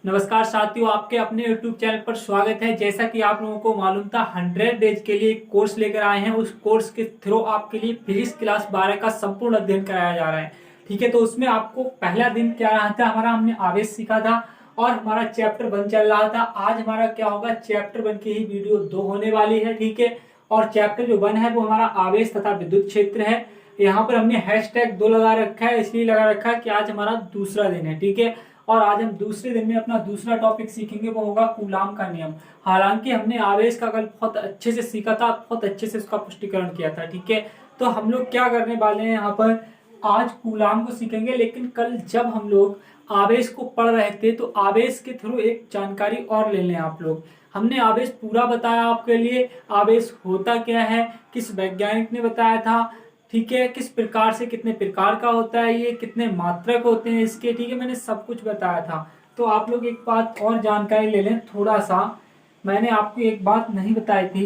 नमस्कार साथियों, आपके अपने YouTube चैनल पर स्वागत है। जैसा कि आप लोगों को मालूम था, 100 डेज के लिए एक कोर्स लेकर आए हैं। उस कोर्स के थ्रू आपके लिए फिजिक्स क्लास 12 का संपूर्ण अध्ययन कराया जा रहा है। ठीक है, तो उसमें आपको पहला दिन क्या रहा था हमारा, हमने आवेश सीखा था और हमारा चैप्टर 1 चल रहा था। आज हमारा क्या होगा, चैप्टर 1 की ही वीडियो 2 होने वाली है। ठीक है, और चैप्टर जो 1 है वो हमारा आवेश तथा विद्युत क्षेत्र है। यहाँ पर हमने #2 लगा रखा है, इसलिए लगा रखा है कि आज हमारा दूसरा दिन है। ठीक है, और आज हम दूसरे दिन में अपना दूसरा टॉपिक सीखेंगे, वो होगा कूलाम का नियम। हालांकि हमने आवेश का कल बहुत अच्छे से सीखा था, बहुत अच्छे से उसका पुष्टिकरण किया था। ठीक है, तो हम लोग क्या करने वाले हैं, यहाँ पर आज कूलाम को सीखेंगे। लेकिन कल जब हम लोग आवेश को पढ़ रहे थे तो आवेश के थ्रू एक जानकारी और ले लें आप लोग। हमने आवेश पूरा बताया आपके लिए, आवेश होता क्या है, किस वैज्ञानिक ने बताया था। ठीक है, किस प्रकार से, कितने प्रकार का होता है ये, कितने मात्रक होते हैं इसके। ठीक है, मैंने सब कुछ बताया था। तो आप लोग एक बात और जानकारी ले लें थोड़ा सा। मैंने आपको एक बात नहीं बताई थी,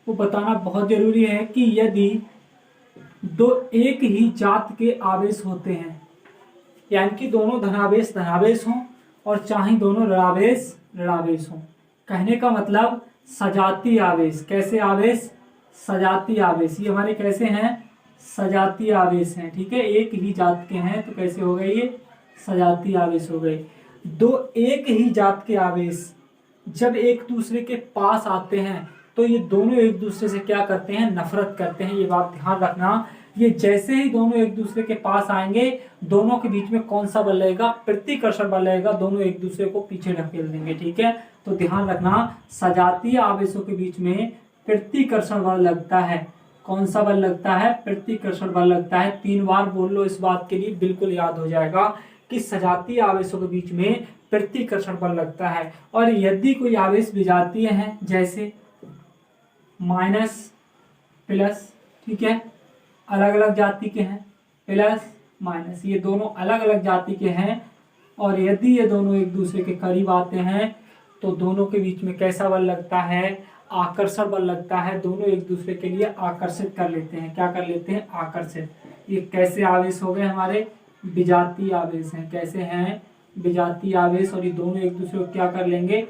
वो बताना बहुत जरूरी है कि यदि दो एक ही जात के आवेश होते हैं, यानी कि दोनों धनावेश धनावेश हों और चाहे दोनों ऋणावेश ऋणावेश हों, कहने का मतलब सजातीय आवेश। कैसे आवेश, सजातीय आवेश। ये हमारे कैसे हैं, सजातीय आवेश हैं। ठीक है, एक ही जात के हैं तो कैसे हो गए, ये सजातीय आवेश हो गए। दो एक ही जात के आवेश जब एक दूसरे के पास आते हैं तो ये दोनों एक दूसरे से क्या करते हैं, नफरत करते हैं। ये बात ध्यान रखना। ये जैसे ही दोनों एक दूसरे के पास आएंगे, दोनों के बीच में कौन सा बल लगेगा, प्रतिकर्षण बल लगेगा। दोनों एक दूसरे को पीछे ढकेल देंगे। ठीक है, तो ध्यान रखना, सजातीय आवेशों के बीच में प्रतिकर्षण बल लगता है। कौन सा बल लगता है, प्रतिकर्षण बल लगता है। 3 बार बोल लो इस बात के लिए, बिल्कुल याद हो जाएगा कि सजातीय आवेशों के बीच में प्रतिकर्षण बल लगता है। और यदि कोई आवेश विजातीय है, जैसे माइनस प्लस, ठीक है, अलग अलग जाति के हैं, प्लस माइनस, ये दोनों अलग अलग जाति के हैं, और यदि ये दोनों एक दूसरे के करीब आते हैं तो दोनों के बीच में कैसा बल लगता है, आकर्षण बल लगता है। दोनों एक दूसरे के लिए आकर्षित कर लेते हैं। क्या कर लेते हैं, आकर्षित। ये कैसे आवेश हो गए, हमारे विजातीय आवेश हैं। कैसे हैं, विजातीय आवेश। और ये दोनों एक दूसरे को क्या कर लेंगे,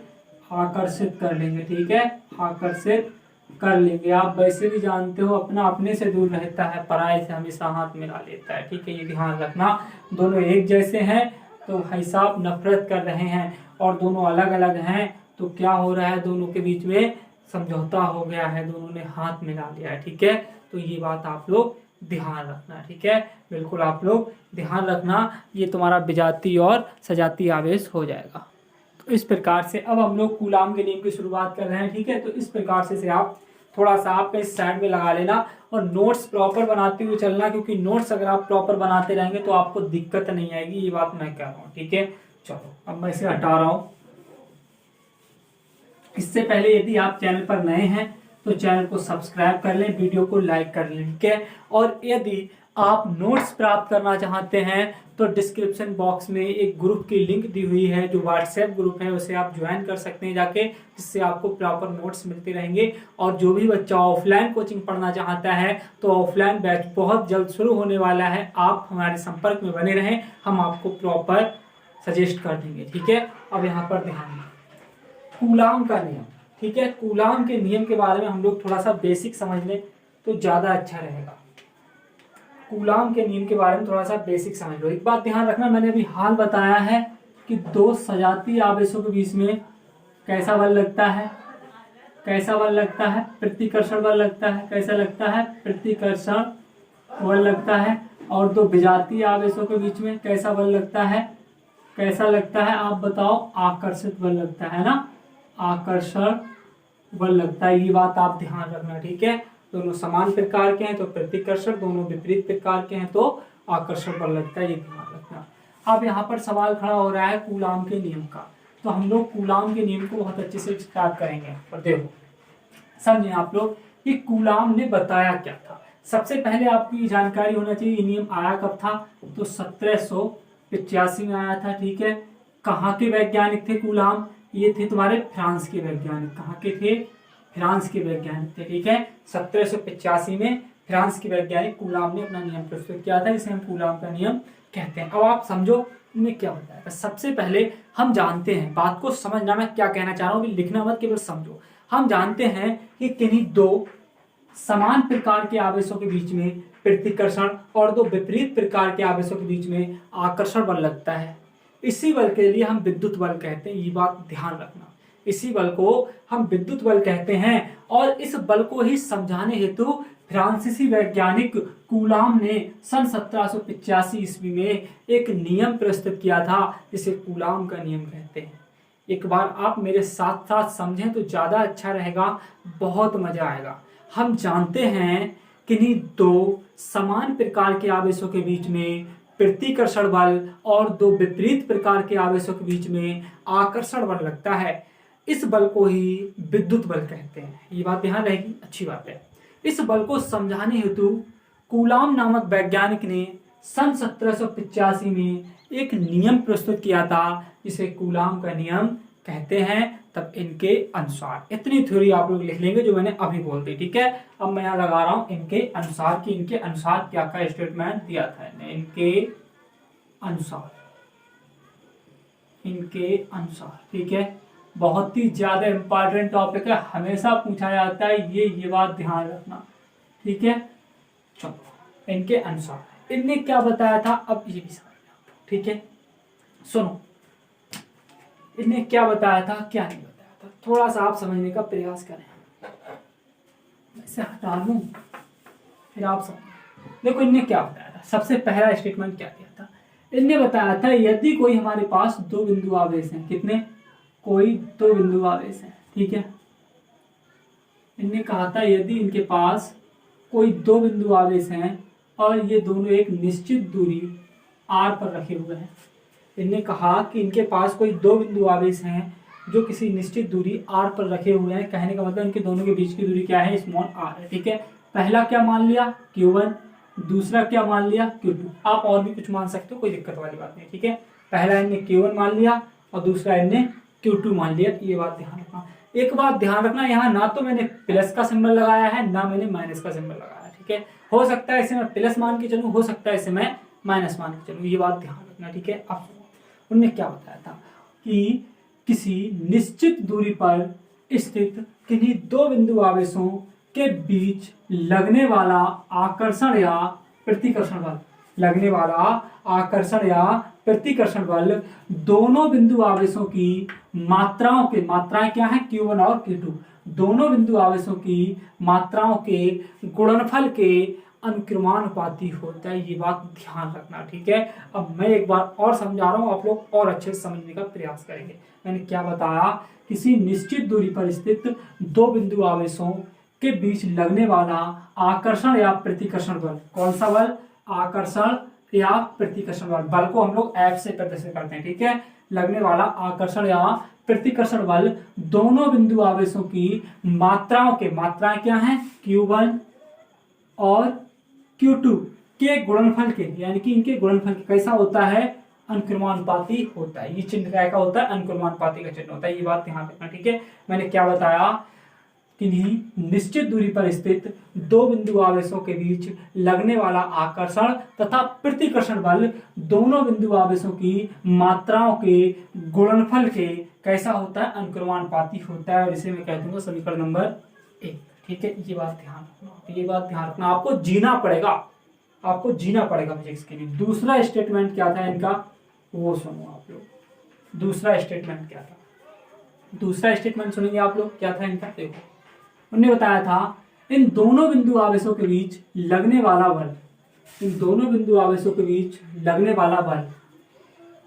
आकर्षित कर लेंगे। ठीक है, आकर्षित कर लेंगे। आप वैसे भी जानते हो, अपना अपने से दूर रहता है, पराये से हमेशा हाथ मिला लेता है। ठीक है, ये ध्यान रखना। दोनों एक जैसे हैं तो भाई साहब नफरत कर रहे हैं, और दोनों अलग अलग हैं तो क्या हो रहा है, दोनों के बीच में समझौता हो गया है, दोनों ने हाथ मिला लिया है। ठीक है, तो ये बात आप लोग ध्यान रखना। ठीक है, बिल्कुल आप लोग ध्यान रखना। ये तुम्हारा विजातीय और सजातीय आवेश हो जाएगा। तो इस प्रकार से अब हम लोग कूलाम के नियम की शुरुआत कर रहे हैं। ठीक है, तो इस प्रकार से आप थोड़ा सा आपका इस साइड में लगा लेना और नोट्स प्रॉपर बनाते हुए चलना, क्योंकि नोट्स अगर आप प्रॉपर बनाते रहेंगे तो आपको दिक्कत नहीं आएगी। ये बात मैं कह रहा हूँ। ठीक है, चलो अब मैं इसे हटा रहा हूँ। इससे पहले यदि आप चैनल पर नए हैं तो चैनल को सब्सक्राइब कर लें, वीडियो को लाइक कर लें। ठीक है, और यदि आप नोट्स प्राप्त करना चाहते हैं तो डिस्क्रिप्शन बॉक्स में एक ग्रुप की लिंक दी हुई है, जो व्हाट्सएप ग्रुप है, उसे आप ज्वाइन कर सकते हैं जाके, जिससे आपको प्रॉपर नोट्स मिलते रहेंगे। और जो भी बच्चा ऑफलाइन कोचिंग पढ़ना चाहता है तो ऑफलाइन बैच बहुत जल्द शुरू होने वाला है। आप हमारे संपर्क में बने रहें, हम आपको प्रॉपर सजेस्ट कर देंगे। ठीक है, अब यहाँ पर ध्यान दें, कूलाम का नियम। ठीक है, कूलाम के नियम के बारे में हम लोग थोड़ा सा बेसिक समझ लें तो ज्यादा अच्छा रहेगा। कूलाम के नियम के बारे में थोड़ा सा बेसिक समझ लो। एक बात ध्यान रखना, मैंने अभी हाल बताया है कि दो सजातीय आवेशों के बीच में कैसा बल लगता है, कैसा बल लगता है, प्रतिकर्षण बल लगता है। कैसा लगता है, प्रतिकर्षण बल लगता है। और दो विजातीय आवेशों के बीच में कैसा बल लगता है, कैसा लगता है, आप बताओ, आकर्षित बल लगता है ना, आकर्षण बल लगता है। ये बात आप ध्यान रखना। ठीक है, दोनों समान प्रकार के हैं तो प्रतिकर्षण, दोनों विपरीत प्रकार के हैं तो आकर्षण बल लगता है। ये ध्यान रखना। अब यहाँ पर सवाल खड़ा हो रहा है कूलाम के नियम का, तो हम लोग कूलाम के नियम को बहुत अच्छे से स्टार्ट करेंगे। और देखो, समझे आप लोग, ये कूलाम ने बताया क्या था। सबसे पहले आपको ये जानकारी होना चाहिए, ये नियम आया कब था, तो 1785 में आया था। ठीक है, कहाँ के वैज्ञानिक थे कूलाम, ये थे तुम्हारे फ्रांस के वैज्ञानिक। कहाँ के थे, फ्रांस के वैज्ञानिक थे। ठीक है, 1785 में फ्रांस के वैज्ञानिक कूलाम ने अपना नियम प्रस्तुत किया था, इसे हम कूलाम का नियम कहते हैं। अब आप समझो इनमें क्या बताया था? सबसे पहले हम जानते हैं, बात को समझना, मैं क्या कहना चाह रहा हूँ, लिखना मत, केवल समझो। हम जानते हैं कि किन्हीं दो समान प्रकार के आवेशों के बीच में प्रतिकर्षण और दो विपरीत प्रकार के आवेशों के बीच में आकर्षण बल लगता है। इसी बल के लिए हम विद्युत बल कहते हैं, ये बात ध्यान रखना। इसी बल को हम विद्युत बल कहते हैं। और इस बल को ही समझाने हेतु फ्रांसीसी वैज्ञानिक कूलाम ने सन 1785 ईस्वी में एक नियम प्रस्तुत किया था, जिसे कूलाम का नियम कहते हैं। एक बार आप मेरे साथ साथ समझें तो ज्यादा अच्छा रहेगा, बहुत मजा आएगा। हम जानते हैं किन्हीं दो समान प्रकार के आवेशों के बीच में प्रतिकर्षण बल और दो विपरीत प्रकार के आवेशों के बीच में आकर्षण बल लगता है। इस बल को ही विद्युत बल कहते हैं। ये बात ध्यान रहेगी, अच्छी बात है। इस बल को समझाने हेतु कूलाम नामक वैज्ञानिक ने सन 1785 में एक नियम प्रस्तुत किया था, जिसे कूलाम का नियम कहते हैं। तब इनके अनुसार, इतनी थ्योरी आप लोग लिख लेंगे जो मैंने अभी बोल दी, ठीक है। अब मैं यहाँ लगा रहा हूं इनके अनुसार, कि इनके अनुसार क्या क्या स्टेटमेंट दिया था। इनके अनुसार, इनके अनुसार, ठीक है। बहुत ही ज्यादा इंपॉर्टेंट टॉपिक है, हमेशा पूछा जाता है, ये बात ध्यान रखना, ठीक है। चलो, इनके अनुसार इनने क्या बताया था, अब ये भी समझना, ठीक है। सुनो, इनने क्या बताया था, क्या नहीं बताया था, थोड़ा सा आप समझने का प्रयास करें। इसे हटा दूं, फिर आप समझ। देखो, इनने क्या बताया था, सबसे पहला स्टेटमेंट क्या दिया था। इनने बताया था, यदि कोई हमारे पास दो बिंदु आवेश हैं, कितने, कोई दो बिंदु आवेश हैं, ठीक है। इनने कहा था, यदि इनके पास कोई दो बिंदु आवेश हैं और ये दोनों एक निश्चित दूरी r पर रखे हुए हैं। इनने कहा कि इनके पास कोई दो बिंदु आवेश हैं जो किसी निश्चित दूरी r पर रखे हुए हैं। कहने का मतलब इनके दोनों के बीच की दूरी क्या है, स्मॉल r है, ठीक है। पहला क्या मान लिया, q1, दूसरा क्या मान लिया, q2। आप और भी कुछ मान सकते हो, कोई दिक्कत वाली बात नहीं, ठीक है। पहला इनने q1 मान लिया और दूसरा इनने q2 मान लिया। ये बात ध्यान रखना। एक बात ध्यान रखना, यहाँ ना तो मैंने प्लस का सिंबल लगाया है, ना मैंने माइनस का सिंबल लगाया है, ठीक है। हो सकता है इसे मैं प्लस मान के चलूं, हो सकता है इसे मैं माइनस मान के चलूं, ये बात ध्यान रखना, ठीक है। अब उन्होंने क्या बताया था कि किसी निश्चित दूरी पर स्थित किन्हीं दो बिंदु आवेशों के बीच लगने वाला आकर्षण या प्रतिकर्षण बल, लगने वाला आकर्षण या प्रतिकर्षण बल दोनों बिंदु आवेशों की मात्राओं के, मात्राएं क्या है, Q1 और Q2, दोनों बिंदु आवेशों की मात्राओं के गुणनफल के अनुक्रमानुपाती होता है। ये बात ध्यान रखना, ठीक है। अब मैं एक बार और समझा रहा हूं, आप लोग और अच्छे से समझने का प्रयास करेंगे। मैंने क्या बताया, किसी निश्चित दूरी पर स्थित दो बिंदु आवेशों के बीच लगने वाला आकर्षण या प्रतिकर्षण बल, कौन सा बल, आकर्षण या प्रतिकर्षण बल, बल को हम लोग F से प्रदर्शित करते हैं, ठीक है। लगने वाला आकर्षण या प्रतिकर्षण बल दोनों बिंदु आवेशों की मात्राओं के, मात्राएं क्या हैं, Q1 और Q2 के गुणनफल के, यानी कि इनके गुणनफल के कैसा होता है, अनुक्रमानुपाती होता है। ये चिन्ह क्या होता है, अनुक्रमानुपाती का चिन्ह होता है। ये बात ध्यान रखना, ठीक है। मैंने क्या बताया, किन्हीं निश्चित दूरी पर स्थित दो बिंदु आवेशों के बीच लगने वाला आकर्षण तथा प्रतिकर्षण बल दोनों बिंदु आवेशों की मात्राओं के गुणनफल के कैसा होता है, अनुक्रमानुपाती होता है। और इसे मैं कह दूंगा समीकरण नंबर 1, ठीक है। ये बात ध्यान रखना, ये बात ध्यान रखना, आपको जीना पड़ेगा, आपको जीना पड़ेगा फिजिक्स के लिए। दूसरा स्टेटमेंट क्या था इनका, वो सुनो आप लोग। दूसरा स्टेटमेंट क्या था, दूसरा स्टेटमेंट सुनेंगे आप लोग, क्या था इनका, देखो। उन्होंने बताया था, इन दोनों बिंदु आवेशों के बीच लगने वाला बल, इन दोनों बिंदु आवेशों के बीच लगने वाला बल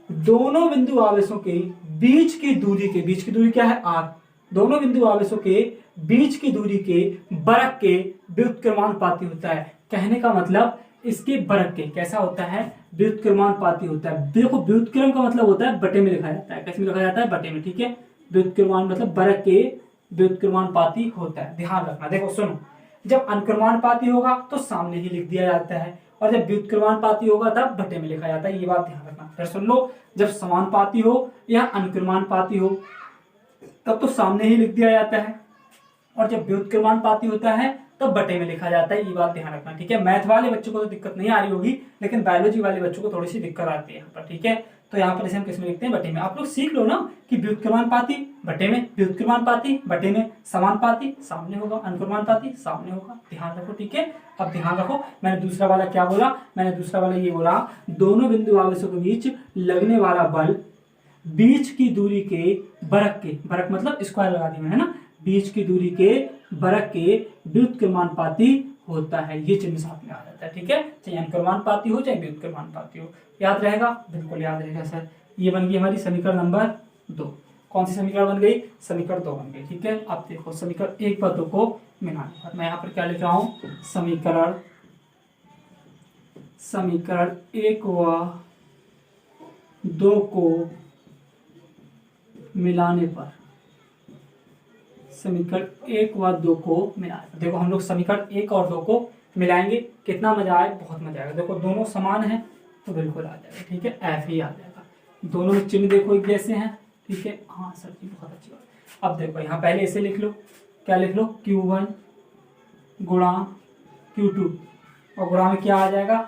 दोनों बिंदु आवेशों के बीच की दूरी के, बीच की दूरी क्या है, r, दोनों बिंदु आवेशों के बीच की दूरी के वर्ग के व्युत्क्रमानुपाती होता है। कहने का मतलब इसके वर्ग के कैसा होता है, व्युत्क्रमानुपाती होता है। देखो, व्युत्क्रम का मतलब होता है बटे में लिखा जाता है, कैसे में लिखा जाता है, बटे में, ठीक है। व्युत्क्रमान मतलब वर्ग के व्युत्क्रमानुपाती होता है, ध्यान रखना। देखो सुनो, जब अनुक्रमानुपाती होगा तो सामने ही लिख दिया जाता है, और जब व्युत्क्रमानुपाती होगा तब बटे में लिखा जाता है। ये बात ध्यान रखना। फिर सुन लो, जब समानुपाती हो या अनुक्रमानुपाती हो तब तो सामने ही लिख दिया जाता है, और जब व्युत्क्रमानुपाती होता है तब बटे में लिखा जाता है। ये बात ध्यान रखना, ठीक है। मैथ वाले बच्चों को तो दिक्कत नहीं आ रही होगी, लेकिन बायोलॉजी वाले बच्चों को थोड़ी सी दिक्कत आती है यहाँ पर, ठीक है। तो यहाँ पर इसे हम किस में लिखते हैं, बटे में। आप लोग सीख लो ना कि व्युत्क्रमानुपाती बटे में, व्युत्क्रमानुपाती बटे में, समानुपाती सामने होगा, अनुक्रमानुपाती सामने होगा, ध्यान रखो, ठीक है। अब ध्यान रखो, मैंने दूसरा वाला क्या बोला, मैंने दूसरा वाला ये बोला, दोनों बिंदु आवेशों के बीच लगने वाला बल बीच की दूरी के बरक के, बरक मतलब स्क्वायर लगा दी मैंने, है ना, बीच की दूरी के बरक के व्युत्क्रमानुपाती होता है। ये चिन्ह साथ में आ जाता है, ठीक है, चाहे अनुक्रमानुपाती हो चाहे व्युत्क्रमानुपाती हो। याद रहेगा, बिल्कुल याद रहेगा सर। ये बन गई हमारी समीकरण नंबर 2। कौन सी समीकरण बन गई, समीकरण 2 बन गई, ठीक है। अब देखो समीकरण 1 व 2 को मिलाने पर मैं यहाँ पर क्या लिख रहा हूँ, समीकरण 1 व 2 को मिलाने पर, समीकरण 1 व 2 को मिलाने पर, देखो हम लोग समीकरण 1 और 2 को मिलाएंगे, कितना मजा आए, बहुत मजा आएगा। देखो दोनों समान हैं तो बिल्कुल आ जाएगा, ठीक है, एफ ही आ जाएगा। दोनों में चिन्ह देखो एक जैसे हैं, ठीक है, हाँ सर जी बहुत अच्छी बात। अब देखो यहाँ पहले ऐसे लिख लो, क्या लिख लो, Q1 गुणा Q2 और गुणा में क्या आ जाएगा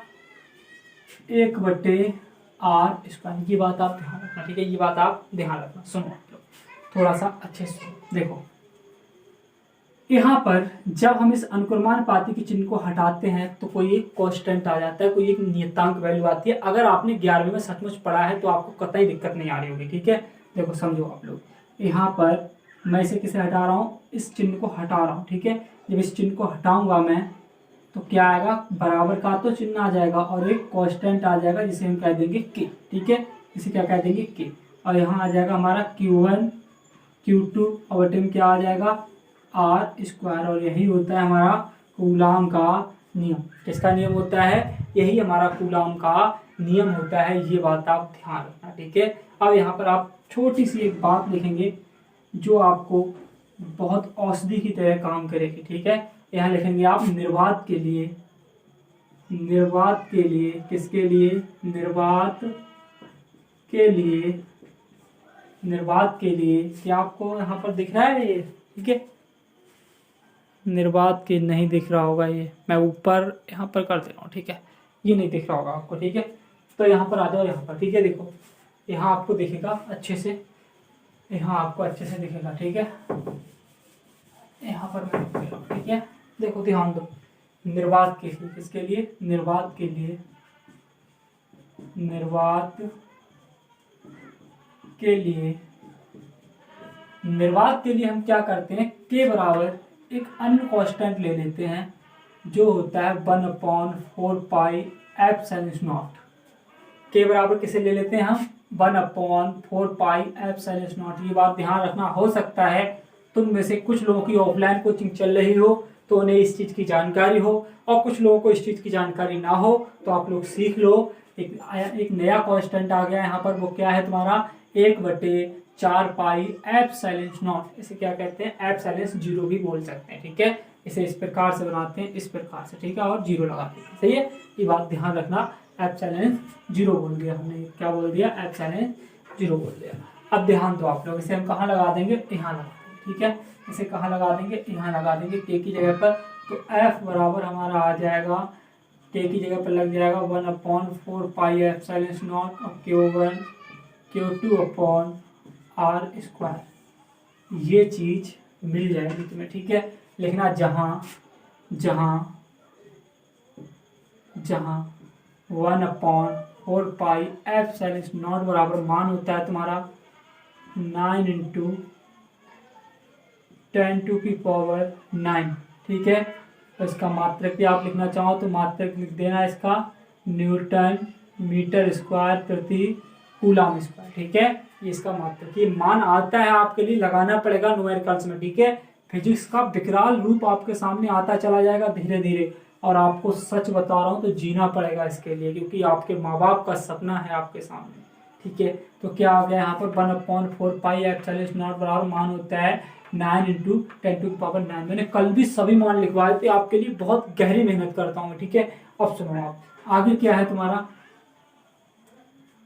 1/r²। ये बात आप ध्यान रखना, ठीक है, ये बात आप ध्यान रखना। सुनो थोड़ा सा अच्छे से सुनो। देखो यहाँ पर जब हम इस अनुक्रमानुपाती के चिन्ह को हटाते हैं तो कोई एक कांस्टेंट आ जाता है, कोई एक नियतांक वैल्यू आती है। अगर आपने 11वीं में सचमुच पढ़ा है तो आपको कतई दिक्कत नहीं आ रही होगी, ठीक है। देखो समझो आप लोग, यहाँ पर मैं इसे किसे हटा रहा हूँ, इस चिन्ह को हटा रहा हूँ, ठीक है। जब इस चिन्ह को हटाऊंगा मैं तो क्या आएगा, बराबर का तो चिन्ह आ जाएगा और एक कांस्टेंट आ जाएगा जिसे हम कह देंगे के, ठीक है, इसे क्या कह देंगे के। और यहाँ आ जाएगा हमारा Q1 Q2 और बटे में क्या आ जाएगा r²। और यही होता है हमारा कूलाम का नियम। किसका नियम होता है, यही हमारा कूलाम का नियम होता है। ये बात आप ध्यान रखना, ठीक है। अब यहाँ पर आप छोटी सी एक बात लिखेंगे जो आपको बहुत औषधि की तरह काम करेगी, ठीक है। यहाँ लिखेंगे आप निर्वात के लिए, निर्वात के लिए, किसके लिए, निर्वात के लिए, निर्वात के लिए, क्या आपको यहाँ पर दिख रहा है ये, ठीक है, निर्वात के नहीं दिख रहा होगा, ये मैं ऊपर यहाँ पर कर दे रहा हूँ, ठीक है, ये नहीं दिख रहा होगा आपको, ठीक है। तो यहाँ पर आ जाओ, यहाँ पर, ठीक है, देखो यहाँ आपको दिखेगा अच्छे से, यहाँ आपको अच्छे से दिखेगा, ठीक है, यहाँ पर मैं दिख रहा हूँ, ठीक है। देखो ध्यान दो, निर्वात के लिए, किसके लिए, निर्वात के लिए, निर्वात के लिए, निर्वात के लिए हम क्या करते हैं, के बराबर एक अन्य कांस्टेंट ले लेते हैं जो होता है 1/4 पाई एप्सिलॉन नॉट। के बराबर किसे ले लेते हैं हम, 1/4 पाई एप्सिलॉन नॉट। ये बात ध्यान रखना, हो सकता है तुम में से कुछ लोगों की ऑफलाइन कोचिंग चल रही हो तो उन्हें इस चीज की जानकारी हो और कुछ लोगों को इस चीज की जानकारी ना हो, तो आप लोग सीख लो। एक नया कांस्टेंट आ गया यहाँ पर, वो क्या है तुम्हारा 1/4 पाई एप्सिलॉन नॉट। इसे क्या कहते हैं, एप्सिलॉन जीरो भी बोल सकते हैं, ठीक है। इसे इस प्रकार से बनाते हैं, इस प्रकार से, ठीक है, और जीरो लगाते हैं, सही है। ये बात ध्यान रखना, एप्सिलॉन जीरो बोल दिया हमने, क्या बोल दिया, एप्सिलॉन जीरो बोल दिया। अब ध्यान दो आप लोग, इसे हम कहाँ लगा देंगे, यहाँ लगा देंगे, ठीक है। इसे कहाँ लगा देंगे, यहाँ लगा देंगे के की जगह पर। तो एफ बराबर हमारा आ जाएगा, के की जगह पर लग जाएगा 1/4 पाई एप्सिलॉन नॉट और Q1 Q2/r²। ये चीज मिल जाएगी तुम्हें, ठीक है। लिखना जहां जहां जहां 1/4 पाई एप्सिलॉन नॉट बराबर मान होता है तुम्हारा 9 × 10⁹, ठीक है। तो इसका मात्रक भी आप लिखना चाहो तो मात्रक लिख देना इसका, न्यूटन मीटर स्क्वायर प्रति कूलम स्क्वायर, ठीक है। ये इसका मात्रक, ये मान आता है आपके लिए, लगाना पड़ेगा न्यूमेरिकल्स में, ठीक है। फिजिक्स का विकराल रूप आपके सामने आता चला जाएगा धीरे धीरे, और आपको सच बता रहा हूँ तो जीना पड़ेगा इसके लिए, क्योंकि आपके माँ बाप का सपना है आपके सामने, ठीक है। तो क्या आ गया यहाँ पर 1/4 पाई एप्सिलॉन नॉट बराबर मान होता है 9 × 10⁹। मैंने कल भी सभी मान लिखवाए थे आपके लिए, बहुत गहरी मेहनत करता हूँ, ठीक है। अब सुनो आप, आगे क्या है तुम्हारा,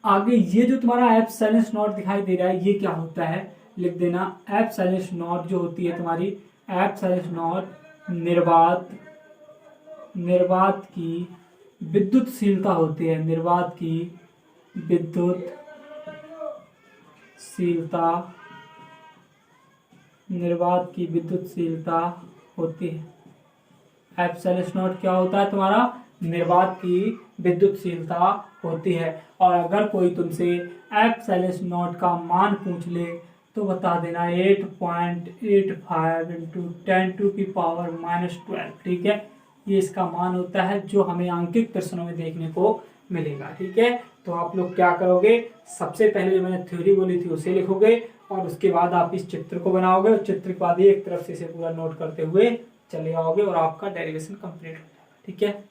आगे ये जो तुम्हारा एप्सिलॉन नॉट दिखाई दे रहा है, ये क्या होता है, लिख देना एप्सिलॉन नॉट जो होती है तुम्हारी, एप्सिलॉन नॉट निर्वात की विद्युतशीलता होती है, निर्वात की विद्युतशीलता निर्वात की विद्युतशीलता होती है। एप्सिलॉन नॉट क्या होता है तुम्हारा? निर्वात की विद्युतशीलता होती है। और अगर कोई तुमसे एप्सिलॉन नॉट का मान पूछ ले तो बता देना 8.85 इंटू 10⁻⁻12। ठीक है, ये इसका मान होता है जो हमें अंकित प्रश्नों में देखने को मिलेगा। ठीक है, तो आप लोग क्या करोगे, सबसे पहले जो मैंने थ्योरी बोली थी उसे लिखोगे और उसके बाद आप इस चित्र को बनाओगे और चित्र के बाद एक तरफ से इसे पूरा नोट करते हुए चले आओगे और आपका डेरिवेशन कंप्लीट हो जाएगा। ठीक है,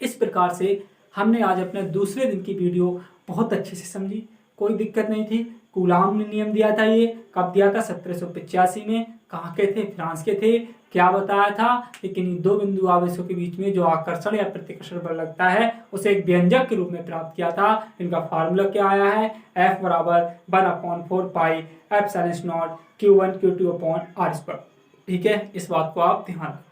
इस प्रकार से हमने आज अपने दूसरे दिन की वीडियो बहुत अच्छे से समझी, कोई दिक्कत नहीं थी। कूलाम ने नियम दिया था, ये कब दिया था? 1785 में। कहाँ के थे? फ्रांस के थे। क्या बताया था? लेकिन इन दो बिंदु आवेशों के बीच में जो आकर्षण या प्रतिकर्षण बल लगता है उसे एक व्यंजक के रूप में प्राप्त किया था। इनका फार्मूला क्या आया है? F बराबर 1/4 pi epsilon not Q1 Q2 upon r²। ठीक है, इस बात को आप ध्यान रखना।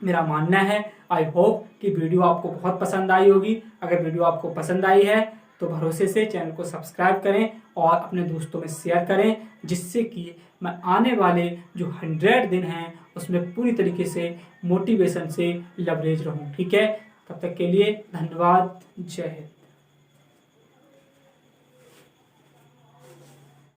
मेरा मानना है, आई होप कि वीडियो आपको बहुत पसंद आई होगी। अगर वीडियो आपको पसंद आई है तो भरोसे से चैनल को सब्सक्राइब करें और अपने दोस्तों में शेयर करें, जिससे कि मैं आने वाले जो 100 दिन हैं उसमें पूरी तरीके से मोटिवेशन से लवरेज रहूं। ठीक है, तब तक के लिए धन्यवाद। जय हिंद।